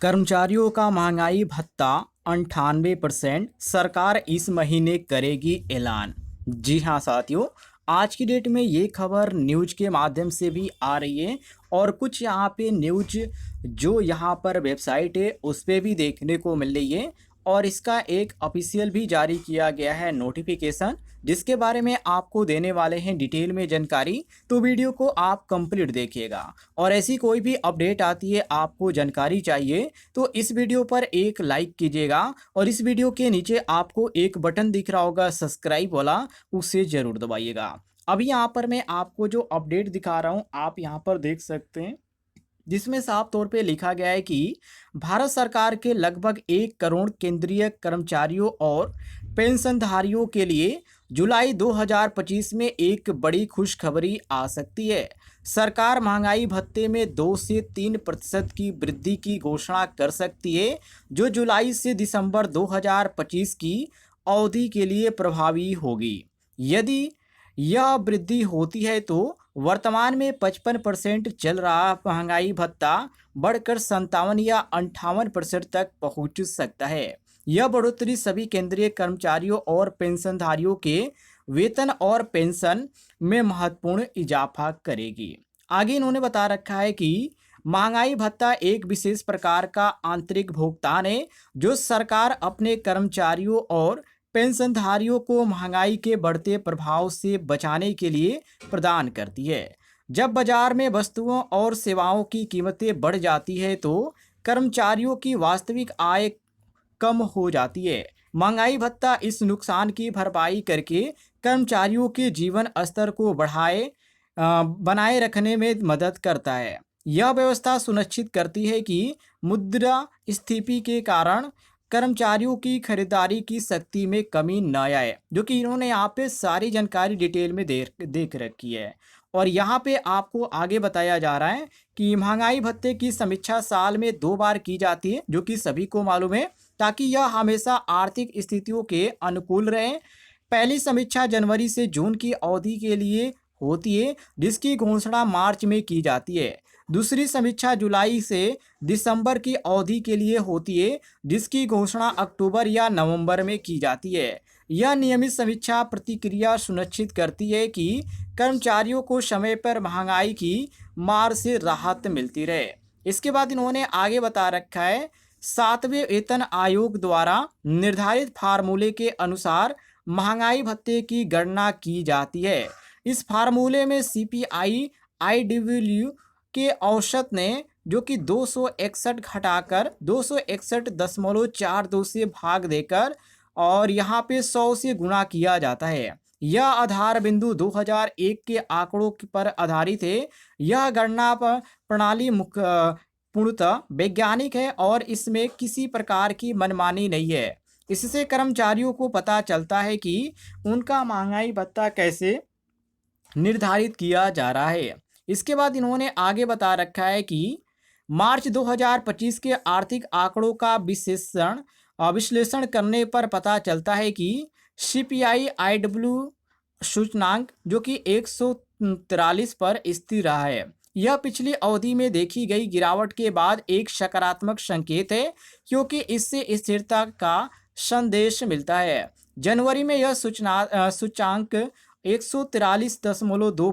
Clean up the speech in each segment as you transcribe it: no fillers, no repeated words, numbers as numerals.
कर्मचारियों का महंगाई भत्ता 98%, सरकार इस महीने करेगी ऐलान। जी हाँ साथियों, आज की डेट में ये खबर न्यूज के माध्यम से भी आ रही है और कुछ यहाँ पे न्यूज जो यहाँ पर वेबसाइट है उस पे भी देखने को मिल रही है। और इसका एक ऑफिशियल भी जारी किया गया है नोटिफिकेशन, जिसके बारे में आपको देने वाले हैं डिटेल में जानकारी। तो वीडियो को आप कंप्लीट देखिएगा और ऐसी कोई भी अपडेट आती है, आपको जानकारी चाहिए तो इस वीडियो पर एक लाइक कीजिएगा और इस वीडियो के नीचे आपको एक बटन दिख रहा होगा सब्सक्राइब वाला, उसे जरूर दबाइएगा। अभी यहाँ पर मैं आपको जो अपडेट दिखा रहा हूँ आप यहाँ पर देख सकते हैं, जिसमें साफ तौर पे लिखा गया है कि भारत सरकार के लगभग 1 करोड़ केंद्रीय कर्मचारियों और पेंशनधारियों के लिए जुलाई 2025 में एक बड़ी खुशखबरी आ सकती है। सरकार महंगाई भत्ते में 2 से 3% की वृद्धि की घोषणा कर सकती है, जो जुलाई से दिसंबर 2025 की अवधि के लिए प्रभावी होगी। यदि यह वृद्धि होती है तो वर्तमान में 55% चल रहा महंगाई भत्ता बढ़कर 57 या 58% तक पहुंच सकता है। यह बढ़ोतरी सभी केंद्रीय कर्मचारियों और पेंशनधारियों के वेतन और पेंशन में महत्वपूर्ण इजाफा करेगी। आगे इन्होंने बता रखा है कि महंगाई भत्ता एक विशेष प्रकार का आंतरिक भुगतान है जो सरकार अपने कर्मचारियों और पेंशनधारियों को महंगाई के बढ़ते प्रभाव से बचाने के लिए प्रदान करती है। जब बाजार में वस्तुओं और सेवाओं की कीमतें बढ़ जाती है तो कर्मचारियों की वास्तविक आय कम हो जाती है। महंगाई भत्ता इस नुकसान की भरपाई करके कर्मचारियों के जीवन स्तर को बनाए रखने में मदद करता है। यह व्यवस्था सुनिश्चित करती है कि मुद्रास्फीति के कारण कर्मचारियों की खरीदारी की शक्ति में कमी न आए, जो कि इन्होंने यहाँ पे सारी जानकारी डिटेल में देख रखी है। और यहाँ पे आपको आगे बताया जा रहा है कि महंगाई भत्ते की समीक्षा साल में 2 बार की जाती है, जो कि सभी को मालूम है, ताकि यह हमेशा आर्थिक स्थितियों के अनुकूल रहे। पहली समीक्षा जनवरी से जून की अवधि के लिए होती है, जिसकी घोषणा मार्च में की जाती है। दूसरी समीक्षा जुलाई से दिसंबर की अवधि के लिए होती है, जिसकी घोषणा अक्टूबर या नवंबर में की जाती है। यह नियमित समीक्षा प्रतिक्रिया सुनिश्चित करती है कि कर्मचारियों को समय पर महंगाई की मार से राहत मिलती रहे। इसके बाद इन्होंने आगे बता रखा है, 7वें वेतन आयोग द्वारा निर्धारित फार्मूले के अनुसार महंगाई भत्ते की गणना की जाती है। इस फार्मूले में सीपीआई आईडब्ल्यू के औसत ने जो कि 261 घटाकर 261.42 से भाग देकर और यहाँ पे 100 से गुणा किया जाता है। यह आधार बिंदु 2001 के आंकड़ों पर आधारित है। यह गणना प्रणाली पूर्णतः वैज्ञानिक है और इसमें किसी प्रकार की मनमानी नहीं है। इससे कर्मचारियों को पता चलता है कि उनका महंगाई भत्ता कैसे निर्धारित किया जा रहा है। इसके बाद इन्होंने आगे बता रखा है कि मार्च 2025 के आर्थिक आंकड़ों का विश्लेषण करने पर पता चलता है कि सीपीआई आईडब्ल्यू सूचकांक जो कि 143 पर स्थिर रहा है। यह पिछली अवधि में देखी गई गिरावट के बाद एक सकारात्मक संकेत है, क्योंकि इससे स्थिरता का संदेश मिलता है। जनवरी में यह सूचकांक 143.2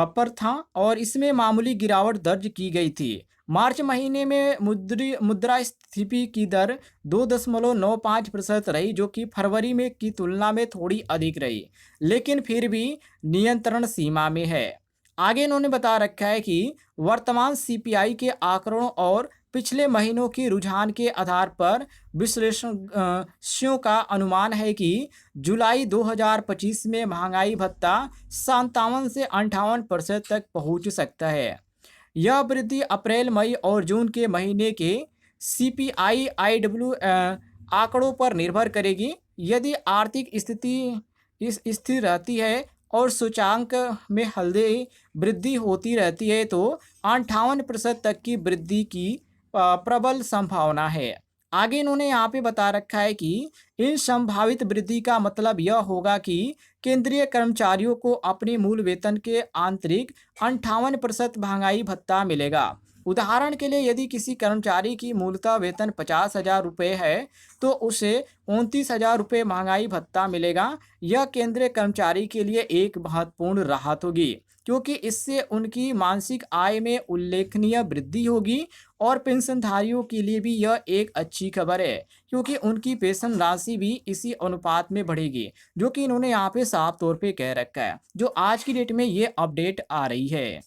पर था और इसमें मामूली गिरावट दर्ज की गई थी। मार्च महीने में मुद्रास्फीति की दर 2.95% रही, जो कि फरवरी में की तुलना में थोड़ी अधिक रही, लेकिन फिर भी नियंत्रण सीमा में है। आगे इन्होंने बता रखा है कि वर्तमान सीपीआई के आंकड़ों और पिछले महीनों के रुझान के आधार पर विश्लेषकों का अनुमान है कि जुलाई 2025 में महंगाई भत्ता 57 से 58% तक पहुंच सकता है। यह वृद्धि अप्रैल, मई और जून के महीने के सीपीआई आईडब्ल्यू आंकड़ों पर निर्भर करेगी। यदि आर्थिक स्थिति स्थिर रहती है और सूचकांक में हल्दी वृद्धि होती रहती है तो 58% तक की वृद्धि की प्रबल संभावना है। आगे इन्होंने यहाँ पे बता रखा है कि इन संभावित वृद्धि का मतलब यह होगा कि केंद्रीय कर्मचारियों को अपने मूल वेतन के आंतरिक 58% महंगाई भत्ता मिलेगा। उदाहरण के लिए यदि किसी कर्मचारी की मूलतः वेतन 50,000 रुपये है तो उसे 29,000 रुपये महंगाई भत्ता मिलेगा। यह केंद्रीय कर्मचारी के लिए एक महत्वपूर्ण राहत होगी क्योंकि इससे उनकी मासिक आय में उल्लेखनीय वृद्धि होगी और पेंशनधारियों के लिए भी यह एक अच्छी खबर है क्योंकि उनकी पेंशन राशि भी इसी अनुपात में बढ़ेगी, जो कि इन्होंने यहाँ पे साफ तौर पे कह रखा है, जो आज की डेट में ये अपडेट आ रही है।